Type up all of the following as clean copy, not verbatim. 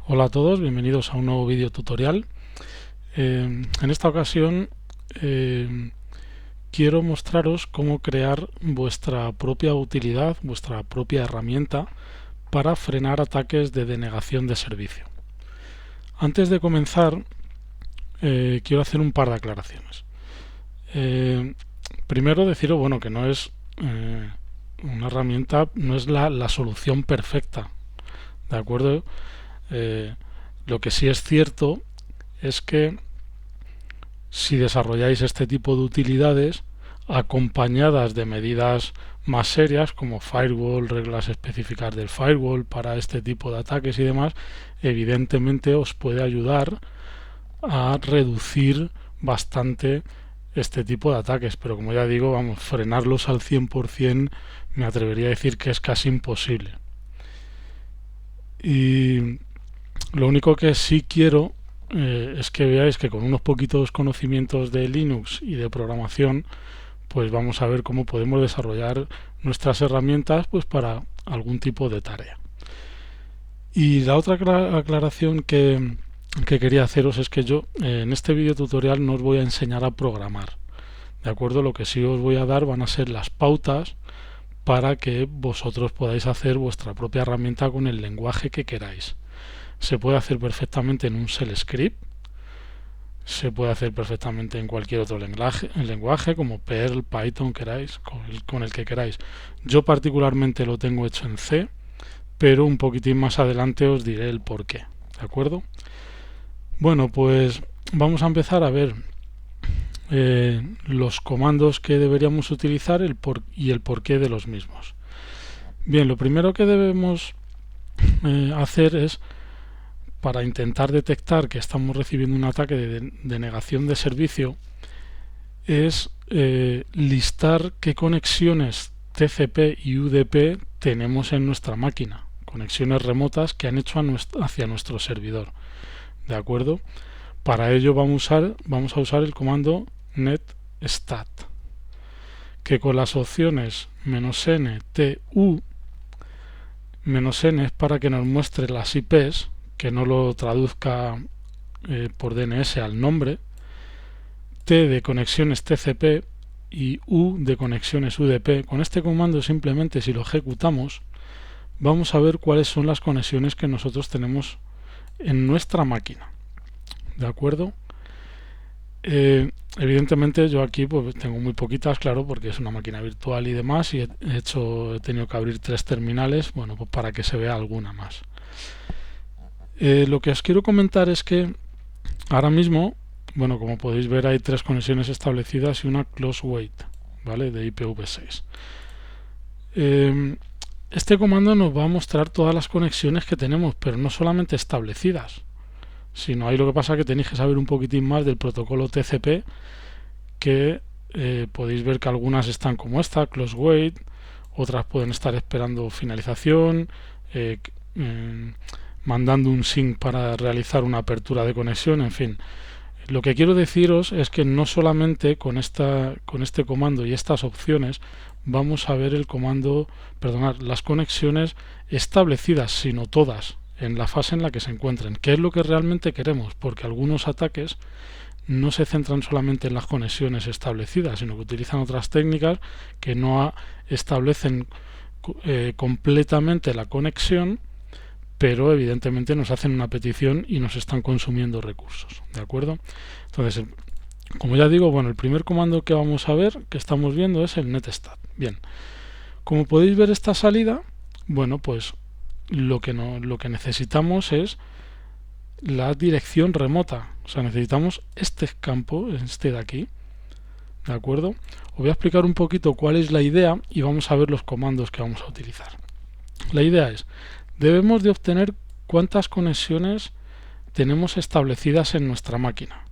Hola a todos, bienvenidos a un nuevo vídeo tutorial. En esta ocasión quiero mostraros cómo crear vuestra propia utilidad, vuestra propia herramienta para frenar ataques de denegación de servicio. Antes de comenzar, quiero hacer un par de aclaraciones. Primero deciros, bueno, que no es una herramienta, no es la solución perfecta, ¿de acuerdo? Lo que sí es cierto es que si desarrolláis este tipo de utilidades acompañadas de medidas más serias como firewall, reglas específicas del firewall para este tipo de ataques y demás, evidentemente os puede ayudar a reducir bastante este tipo de ataques, pero como ya digo, vamos, frenarlos al 100% me atrevería a decir que es casi imposible. Y lo único que sí quiero es que veáis que con unos poquitos conocimientos de Linux y de programación, pues vamos a ver cómo podemos desarrollar nuestras herramientas pues para algún tipo de tarea. Y la otra aclaración que quería haceros es que yo en este vídeo tutorial no os voy a enseñar a programar. ¿De acuerdo? Lo que sí os voy a dar van a ser las pautas para que vosotros podáis hacer vuestra propia herramienta con el lenguaje que queráis. Se puede hacer perfectamente en un shell script, se puede hacer perfectamente en cualquier otro lenguaje como Perl, Python, queráis, con el que queráis. Yo particularmente lo tengo hecho en C, pero un poquitín más adelante os diré el porqué, ¿de acuerdo? Bueno, pues vamos a empezar a ver los comandos que deberíamos utilizar y el porqué de los mismos. Bien, lo primero que debemos hacer es, para intentar detectar que estamos recibiendo un ataque de denegación de servicio, es listar qué conexiones TCP y UDP tenemos en nuestra máquina, conexiones remotas que han hecho hacia nuestro servidor. ¿De acuerdo? Para ello vamos a usar el comando netstat, que con las opciones "-n", "tu", "-n" es para que nos muestre las IPs, que no lo traduzca por DNS al nombre, T de conexiones TCP y U de conexiones UDP. Con este comando simplemente, si lo ejecutamos, vamos a ver cuáles son las conexiones que nosotros tenemos en nuestra máquina. ¿De acuerdo? Evidentemente yo aquí pues tengo muy poquitas, claro, porque es una máquina virtual y demás, y he tenido que abrir 3 terminales, bueno, pues para que se vea alguna más. Lo que os quiero comentar es que ahora mismo, bueno, como podéis ver, hay 3 conexiones establecidas y una close wait, ¿vale? De IPv6. Este comando nos va a mostrar todas las conexiones que tenemos, pero no solamente establecidas, sino ahí lo que pasa es que tenéis que saber un poquitín más del protocolo TCP, que podéis ver que algunas están como esta, close wait, otras pueden estar esperando finalización, mandando un sync para realizar una apertura de conexión, en fin. Lo que quiero deciros es que no solamente con este comando y estas opciones vamos a ver las conexiones establecidas, sino todas, en la fase en la que se encuentren, que es lo que realmente queremos, porque algunos ataques no se centran solamente en las conexiones establecidas, sino que utilizan otras técnicas que no establecen completamente la conexión, pero evidentemente nos hacen una petición y nos están consumiendo recursos, ¿de acuerdo? Entonces, como ya digo, bueno, el primer comando que vamos a ver, que estamos viendo, es el netstat. Bien, como podéis ver esta salida, bueno, pues lo que necesitamos es la dirección remota, o sea, necesitamos este campo, este de aquí, ¿de acuerdo? Os voy a explicar un poquito cuál es la idea y vamos a ver los comandos que vamos a utilizar. La idea es, debemos de obtener cuántas conexiones tenemos establecidas en nuestra máquina.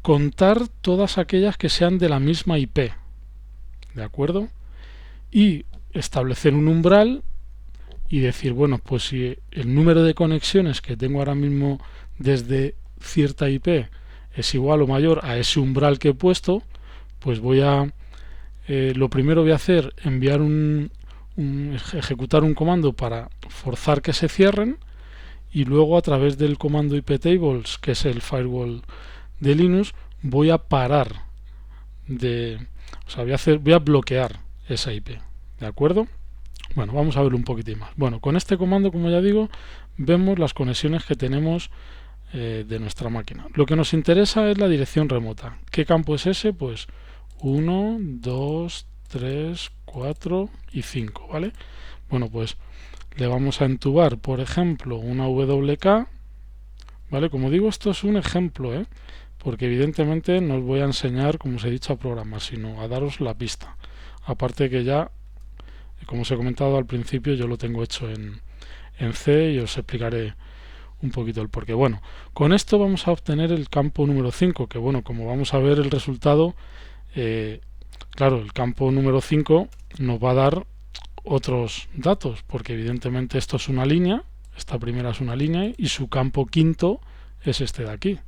Contar todas aquellas que sean de la misma IP, ¿de acuerdo? Y establecer un umbral y decir, bueno, pues si el número de conexiones que tengo ahora mismo desde cierta IP es igual o mayor a ese umbral que he puesto, pues lo primero voy a hacer, enviar un ejecutar un comando para forzar que se cierren, y luego a través del comando iptables, que es el firewall de Linux, voy a parar voy a bloquear esa IP, ¿de acuerdo? Bueno, vamos a verlo un poquitín más. Bueno, con este comando, como ya digo, vemos las conexiones que tenemos de nuestra máquina. Lo que nos interesa es la dirección remota. ¿Qué campo es ese? Pues 1, 2, 3, 4 y 5, ¿vale? Bueno, pues le vamos a entubar, por ejemplo, una WK, ¿vale? Como digo, esto es un ejemplo, porque evidentemente no os voy a enseñar cómo se dicha programa, sino a daros la pista. Aparte que ya, como os he comentado al principio, yo lo tengo hecho en C y os explicaré un poquito el porqué. Bueno, con esto vamos a obtener el campo número 5, que bueno, como vamos a ver el resultado, claro, el campo número 5 nos va a dar otros datos, porque evidentemente esto es una línea, esta primera es una línea y su campo quinto es este de aquí.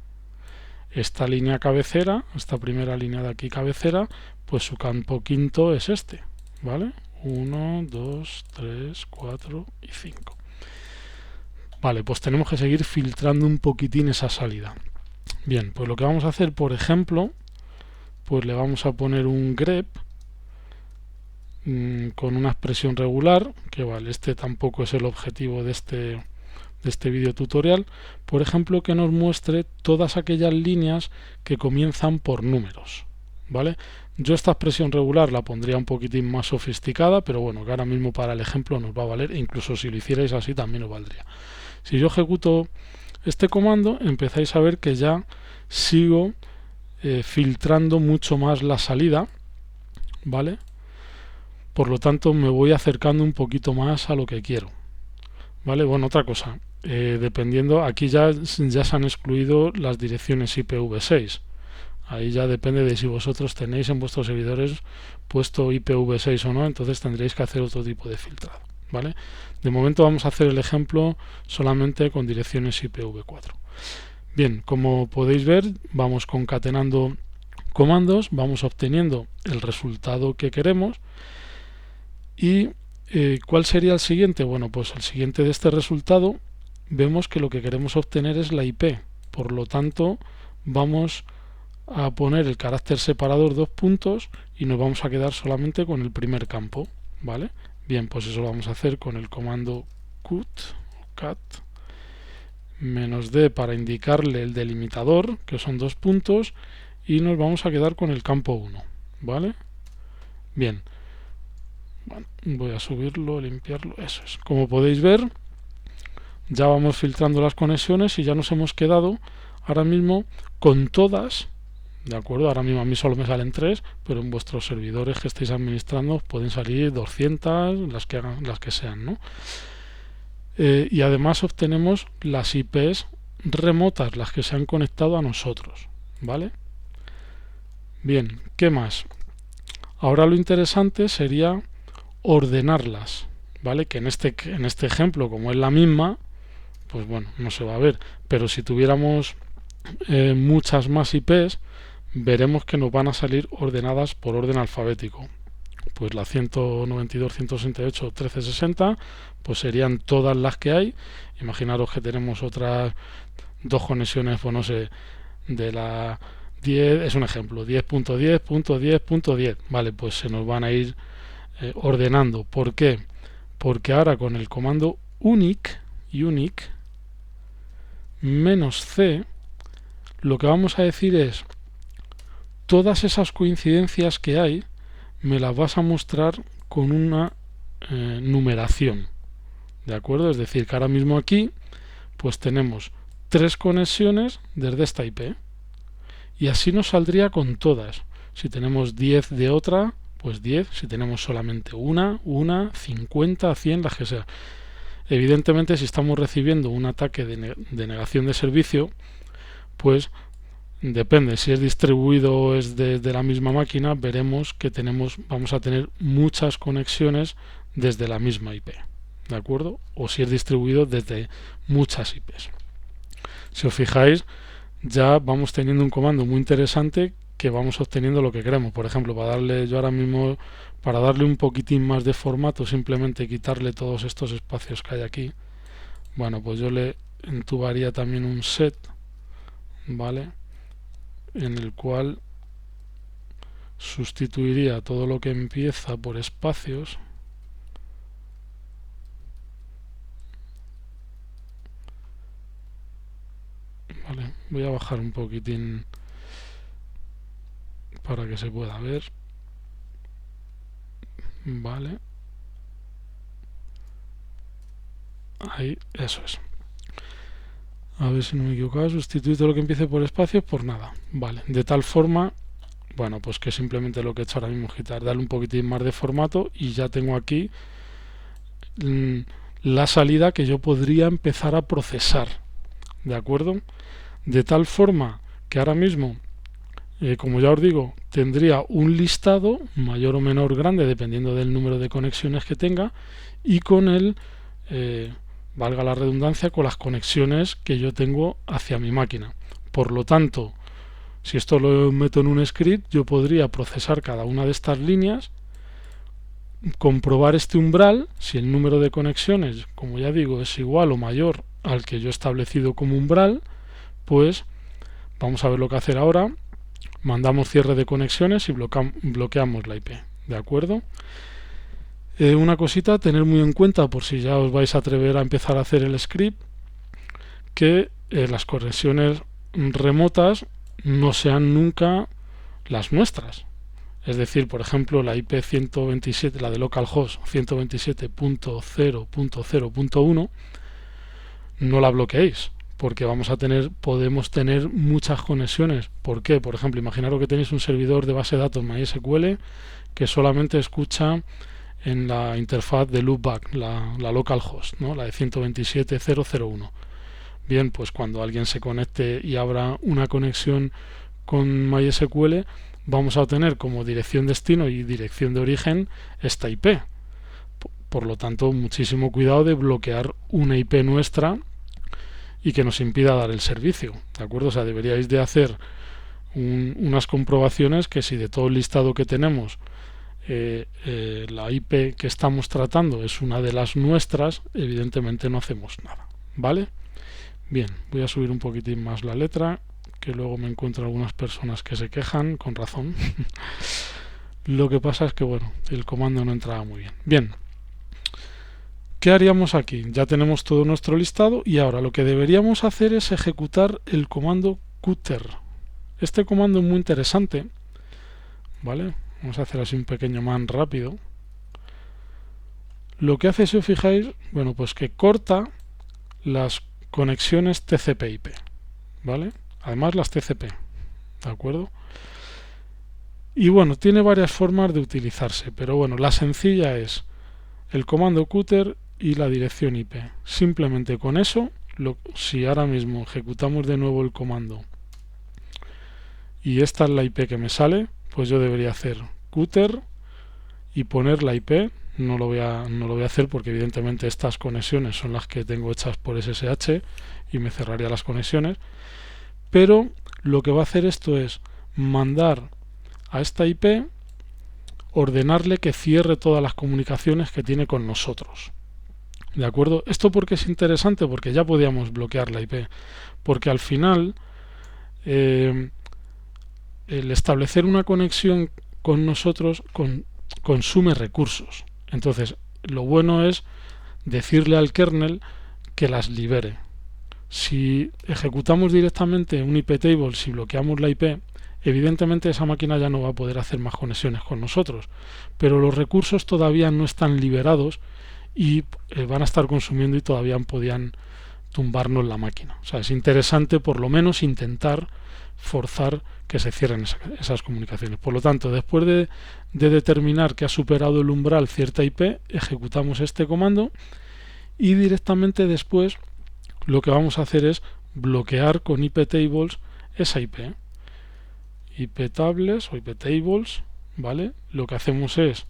Esta línea cabecera, esta primera línea de aquí cabecera, pues su campo quinto es este, ¿vale? 1, 2, 3, 4 y 5. Vale, pues tenemos que seguir filtrando un poquitín esa salida. Bien, pues lo que vamos a hacer, por ejemplo, pues le vamos a poner un grep con una expresión regular, que vale, este tampoco es el objetivo de este vídeo tutorial, por ejemplo, que nos muestre todas aquellas líneas que comienzan por números, ¿vale? Yo esta expresión regular la pondría un poquitín más sofisticada, pero bueno, que ahora mismo para el ejemplo nos va a valer, e incluso si lo hicierais así también os valdría. Si yo ejecuto este comando, empezáis a ver que ya sigo filtrando mucho más la salida, ¿vale? Por lo tanto, me voy acercando un poquito más a lo que quiero, ¿vale? Bueno, otra cosa, dependiendo, aquí ya se han excluido las direcciones IPv6. Ahí ya depende de si vosotros tenéis en vuestros servidores puesto IPv6 o no, entonces tendréis que hacer otro tipo de filtrado, ¿vale? De momento vamos a hacer el ejemplo solamente con direcciones IPv4. Bien, como podéis ver, vamos concatenando comandos, vamos obteniendo el resultado que queremos. ¿Y cuál sería el siguiente? Bueno, pues el siguiente de este resultado vemos que lo que queremos obtener es la IP. Por lo tanto, vamos a poner el carácter separador 2 puntos y nos vamos a quedar solamente con el primer campo, ¿vale? Bien, pues eso lo vamos a hacer con el comando cat -d para indicarle el delimitador, que son 2 puntos, y nos vamos a quedar con el campo 1, ¿vale? Bien. Bueno, voy a subirlo, limpiarlo, eso es. Como podéis ver, ya vamos filtrando las conexiones y ya nos hemos quedado ahora mismo con todas, ¿de acuerdo? Ahora mismo a mí solo me salen 3, pero en vuestros servidores que estéis administrando pueden salir 200, las que sean, ¿no? Y además obtenemos las IPs remotas, las que se han conectado a nosotros, ¿vale? Bien, ¿qué más? Ahora lo interesante sería ordenarlas, ¿vale? Que en este ejemplo, como es la misma, pues bueno, no se va a ver, pero si tuviéramos muchas más IPs, veremos que nos van a salir ordenadas por orden alfabético. Pues la 192.168.13.60, pues serían todas las que hay. Imaginaros que tenemos otras dos conexiones, pues no sé, de la 10, es un ejemplo, 10.10.10.10, vale, pues se nos van a ir ordenando. ¿Por qué? Porque ahora con el comando unique -c, lo que vamos a decir es todas esas coincidencias que hay me las vas a mostrar con una numeración, ¿de acuerdo? Es decir, que ahora mismo aquí pues tenemos 3 conexiones desde esta IP y así nos saldría con todas. Si tenemos 10 de otra, pues 10, si tenemos solamente una, 50, 100, las que sea. Evidentemente, si estamos recibiendo un ataque de negación de servicio, pues depende, si es distribuido o es de la misma máquina, veremos que vamos a tener muchas conexiones desde la misma IP, ¿de acuerdo? O si es distribuido desde muchas IPs. Si os fijáis, ya vamos teniendo un comando muy interesante que vamos obteniendo lo que queremos. Por ejemplo, yo ahora mismo, para darle un poquitín más de formato, simplemente quitarle todos estos espacios que hay aquí. Bueno, pues yo le entubaría también un set, ¿vale? En el cual sustituiría todo lo que empieza por espacios. Vale, voy a bajar un poquitín para que se pueda ver. Vale, ahí, eso es. A ver si no me he equivocado, sustituir todo lo que empiece por espacios por nada. Vale, de tal forma, bueno, pues que simplemente lo que he hecho ahora mismo es quitar, darle un poquitín más de formato y ya tengo aquí la salida que yo podría empezar a procesar. ¿De acuerdo? De tal forma que ahora mismo, como ya os digo, tendría un listado mayor o menor grande dependiendo del número de conexiones que tenga y con el, valga la redundancia, con las conexiones que yo tengo hacia mi máquina. Por lo tanto, si esto lo meto en un script, yo podría procesar cada una de estas líneas, comprobar este umbral, si el número de conexiones, como ya digo, es igual o mayor al que yo he establecido como umbral, pues vamos a ver lo que hacer ahora. Mandamos cierre de conexiones y bloqueamos la IP. ¿De acuerdo? Una cosita a tener muy en cuenta por si ya os vais a atrever a empezar a hacer el script, que las conexiones remotas no sean nunca las nuestras. Es decir, por ejemplo, la IP 127, la de localhost 127.0.0.1, no la bloqueéis, porque podemos tener muchas conexiones. ¿Por qué? Por ejemplo, imaginaros que tenéis un servidor de base de datos MySQL que solamente escucha en la interfaz de loopback, la localhost, ¿no? La de 127.0.0.1. Bien, pues cuando alguien se conecte y abra una conexión con MySQL, vamos a obtener como dirección destino y dirección de origen esta IP. Por lo tanto, muchísimo cuidado de bloquear una IP nuestra y que nos impida dar el servicio, ¿de acuerdo? O sea, deberíais de hacer unas comprobaciones que si de todo el listado que tenemos la IP que estamos tratando es una de las nuestras, evidentemente no hacemos nada, ¿vale? Bien, voy a subir un poquitín más la letra, que luego me encuentro algunas personas que se quejan, con razón. Lo que pasa es que, bueno, el comando no entraba muy bien. Bien, ¿qué haríamos aquí? Ya tenemos todo nuestro listado y ahora lo que deberíamos hacer es ejecutar el comando qter. Este comando es muy interesante, ¿vale? Vamos a hacer así un pequeño man rápido. Lo que hace, si os fijáis, bueno, pues que corta las conexiones TCP/IP, ¿vale? Además las TCP, ¿de acuerdo? Y bueno, tiene varias formas de utilizarse, pero bueno, la sencilla es el comando qter y la dirección IP. Simplemente con eso, si ahora mismo ejecutamos de nuevo el comando y esta es la IP que me sale, pues yo debería hacer qter y poner la IP. No lo voy a hacer porque evidentemente estas conexiones son las que tengo hechas por SSH y me cerraría las conexiones. Pero lo que va a hacer esto es mandar a esta IP, ordenarle que cierre todas las comunicaciones que tiene con nosotros. ¿De acuerdo? ¿Esto por qué es interesante? Porque ya podíamos bloquear la IP. Porque al final, el establecer una conexión con nosotros consume recursos. Entonces, lo bueno es decirle al kernel que las libere. Si ejecutamos directamente un IP table, si bloqueamos la IP, evidentemente esa máquina ya no va a poder hacer más conexiones con nosotros, pero los recursos todavía no están liberados y van a estar consumiendo y todavía podían tumbarnos la máquina. O sea, es interesante por lo menos intentar forzar que se cierren esas comunicaciones. Por lo tanto, después de determinar que ha superado el umbral cierta IP, ejecutamos este comando y directamente después lo que vamos a hacer es bloquear con IP tables esa IP. IP tables o IP tables, ¿vale? Lo que hacemos es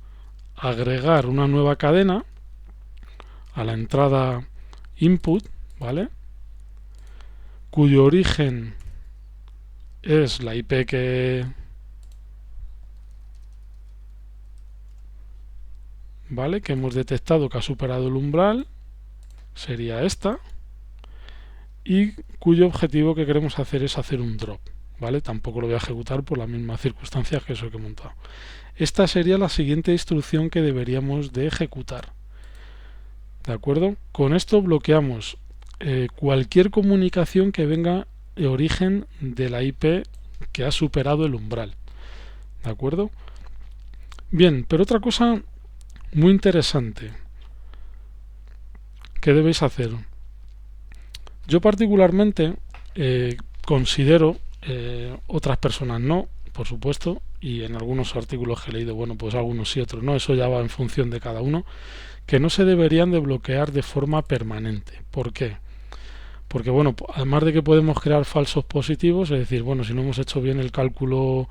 agregar una nueva cadena a la entrada input, ¿vale? Cuyo origen es la IP que ¿vale? Que hemos detectado que ha superado el umbral, sería esta, y cuyo objetivo que queremos hacer es hacer un drop, ¿vale? Tampoco lo voy a ejecutar por las mismas circunstancias que eso que he montado. Esta sería la siguiente instrucción que deberíamos de ejecutar, ¿de acuerdo? Con esto bloqueamos cualquier comunicación que venga de origen de la IP que ha superado el umbral, ¿de acuerdo? Bien, pero otra cosa muy interesante que debéis hacer. Yo particularmente considero, otras personas no, por supuesto, y en algunos artículos que he leído, bueno, pues algunos sí, otros no, eso ya va en función de cada uno, que no se deberían de bloquear de forma permanente. ¿Por qué? Porque, bueno, además de que podemos crear falsos positivos, es decir, bueno, si no hemos hecho bien el cálculo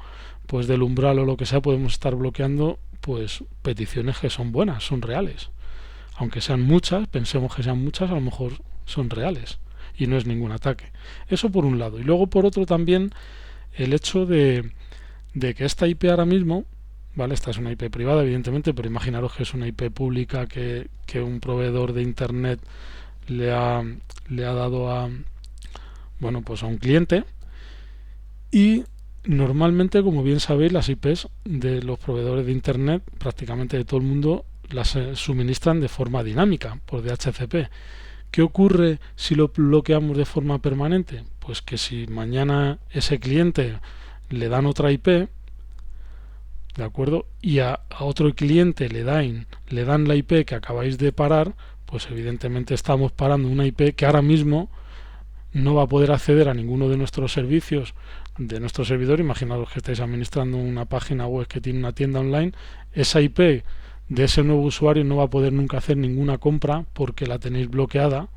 pues del umbral o lo que sea, podemos estar bloqueando pues peticiones que son buenas, son reales. Aunque sean muchas, pensemos que sean muchas, a lo mejor son reales y no es ningún ataque. Eso por un lado. Y luego por otro también el hecho de que esta IP ahora mismo, ¿vale? Esta es una IP privada, evidentemente, pero imaginaros que es una IP pública que un proveedor de internet le ha dado a, bueno, pues a un cliente, y normalmente, como bien sabéis, las IPs de los proveedores de internet, prácticamente de todo el mundo, las suministran de forma dinámica por DHCP. ¿Qué ocurre si lo bloqueamos de forma permanente? Pues que si mañana ese cliente le dan otra IP, ¿de acuerdo? Y a otro cliente le dan la IP que acabáis de parar, pues evidentemente estamos parando una IP que ahora mismo no va a poder acceder a ninguno de nuestros servicios de nuestro servidor. Imaginaos que estáis administrando una página web que tiene una tienda online, esa IP de ese nuevo usuario no va a poder nunca hacer ninguna compra porque la tenéis bloqueada,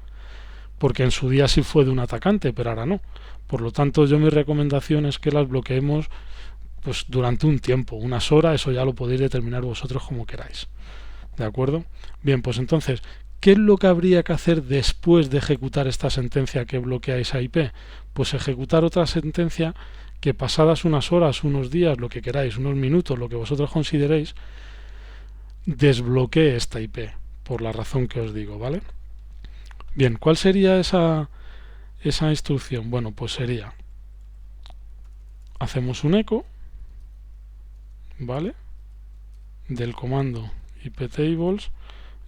porque en su día sí fue de un atacante, pero ahora no. Por lo tanto, yo mi recomendación es que las bloqueemos pues durante un tiempo, unas horas, eso ya lo podéis determinar vosotros como queráis. ¿De acuerdo? Bien, pues entonces, ¿qué es lo que habría que hacer después de ejecutar esta sentencia que bloquea esa IP? Pues ejecutar otra sentencia que pasadas unas horas, unos días, lo que queráis, unos minutos, lo que vosotros consideréis, desbloquee esta IP, por la razón que os digo, ¿vale? Bien, ¿cuál sería esa instrucción? Bueno, pues sería, hacemos un eco, ¿vale? Del comando iptables,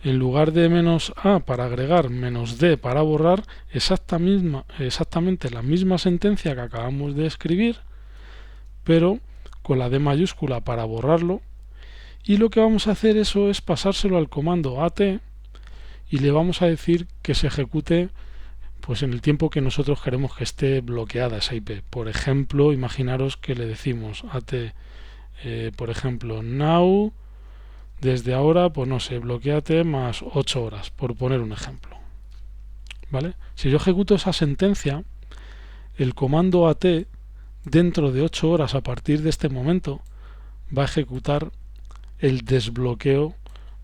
en lugar de -a para agregar, -d para borrar, exactamente la misma sentencia que acabamos de escribir, pero con la D mayúscula para borrarlo, y lo que vamos a hacer eso es pasárselo al comando at y le vamos a decir que se ejecute pues en el tiempo que nosotros queremos que esté bloqueada esa IP. Por ejemplo, imaginaros que le decimos at, por ejemplo, now, desde ahora, pues no sé, bloqueate más 8 horas, por poner un ejemplo. ¿Vale? Si yo ejecuto esa sentencia, el comando at, dentro de 8 horas a partir de este momento, va a ejecutar el desbloqueo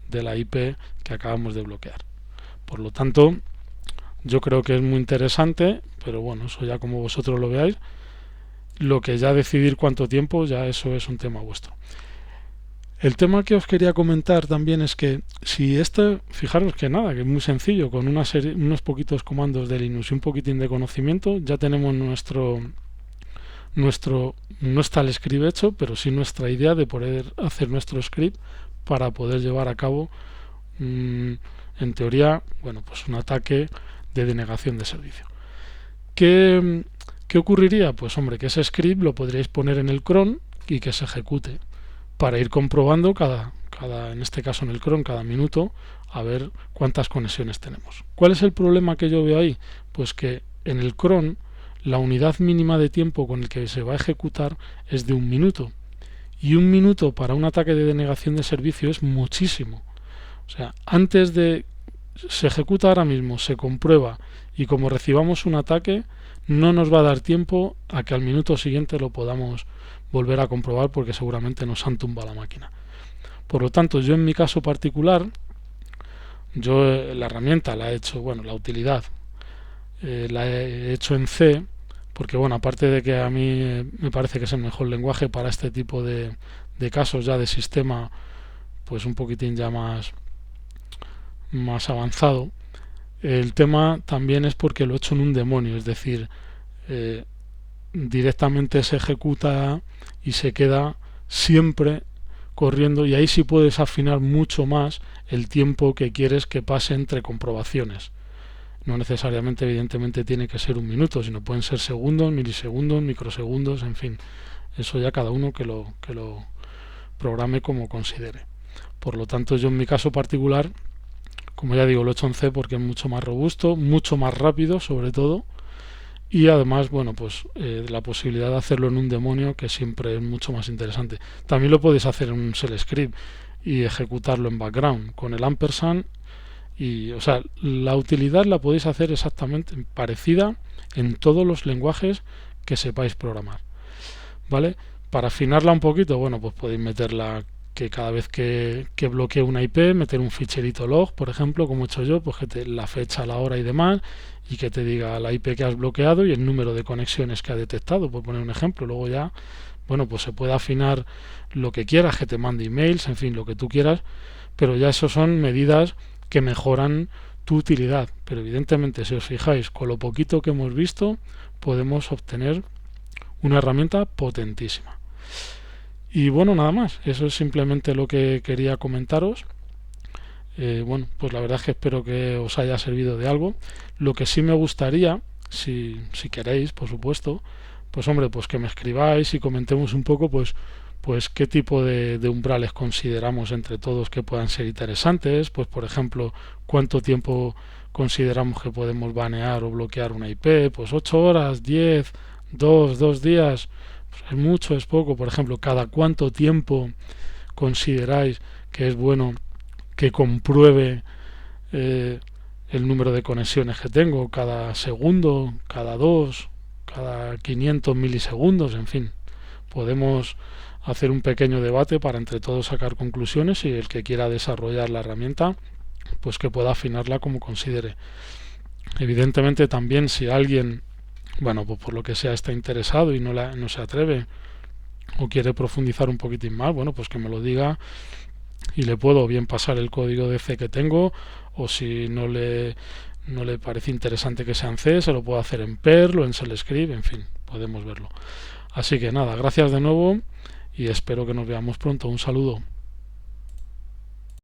de la IP que acabamos de bloquear. Por lo tanto, yo creo que es muy interesante, pero bueno, eso ya como vosotros lo veáis. Lo que ya decidir cuánto tiempo, ya eso es un tema vuestro. El tema que os quería comentar también es que si esto, fijaros que nada, que es muy sencillo, con unos poquitos comandos de Linux y un poquitín de conocimiento, ya tenemos no está el script hecho, pero sí nuestra idea de poder hacer nuestro script para poder llevar a cabo, en teoría, bueno, pues un ataque de denegación de servicio. ¿Qué ocurriría? Pues hombre, que ese script lo podríais poner en el cron y que se ejecute para ir comprobando en este caso en el cron, cada minuto, a ver cuántas conexiones tenemos. ¿Cuál es el problema que yo veo ahí? Pues que en el cron la unidad mínima de tiempo con el que se va a ejecutar es de 1 minuto. Y 1 minuto para un ataque de denegación de servicio es muchísimo. O sea, antes de se ejecuta ahora mismo, se comprueba, y como recibamos un ataque, no nos va a dar tiempo a que al minuto siguiente lo podamos volver a comprobar, porque seguramente nos han tumbado la máquina. Por lo tanto, yo en mi caso particular, yo la herramienta la he hecho, bueno, la utilidad la he hecho en C, porque bueno, aparte de que a mí me parece que es el mejor lenguaje para este tipo de casos ya de sistema, pues un poquitín ya más avanzado. El tema también es porque lo he hecho en un demonio, es decir, eh, directamente se ejecuta y se queda siempre corriendo, y ahí sí puedes afinar mucho más el tiempo que quieres que pase entre comprobaciones. No necesariamente, evidentemente, tiene que ser un minuto, sino pueden ser segundos, milisegundos, microsegundos, en fin. Eso ya cada uno que lo programe como considere. Por lo tanto, yo en mi caso particular, como ya digo, lo he hecho en C porque es mucho más robusto, mucho más rápido sobre todo, y además, bueno, pues la posibilidad de hacerlo en un demonio, que siempre es mucho más interesante. También lo puedes hacer en un shell script y ejecutarlo en background con el ampersand, y o sea, la utilidad la podéis hacer exactamente parecida en todos los lenguajes que sepáis programar, ¿vale? Para afinarla un poquito, bueno, pues podéis meterla que cada vez que bloquee una IP, meter un ficherito log, por ejemplo, como he hecho yo, pues que la fecha, la hora y demás, y que te diga la IP que has bloqueado y el número de conexiones que ha detectado, por poner un ejemplo. Luego ya, bueno, pues se puede afinar lo que quieras, que te mande emails, en fin, lo que tú quieras, pero ya eso son medidas que mejoran tu utilidad. Pero evidentemente, si os fijáis, con lo poquito que hemos visto, podemos obtener una herramienta potentísima. Y bueno, nada más, eso es simplemente lo que quería comentaros. Bueno, pues la verdad es que espero que os haya servido de algo. Lo que sí me gustaría, si queréis, por supuesto, pues hombre, pues que me escribáis y comentemos un poco, pues qué tipo de umbrales consideramos entre todos que puedan ser interesantes. Pues por ejemplo, cuánto tiempo consideramos que podemos banear o bloquear una IP, pues 8 horas, 10, 2 días, pues es mucho, es poco. Por ejemplo, cada cuánto tiempo consideráis que es bueno que compruebe eh, el número de conexiones que tengo, cada segundo, cada 2, cada 500 milisegundos, en fin. Podemos hacer un pequeño debate para entre todos sacar conclusiones, y el que quiera desarrollar la herramienta, pues que pueda afinarla como considere. Evidentemente también, si alguien, bueno, pues por lo que sea está interesado y no se atreve o quiere profundizar un poquitín más, bueno, pues que me lo diga y le puedo bien pasar el código de C que tengo, o si no le parece interesante que sea en C, se lo puedo hacer en Perl o en ShellScript, en fin, podemos verlo. Así que nada, gracias de nuevo y espero que nos veamos pronto. Un saludo.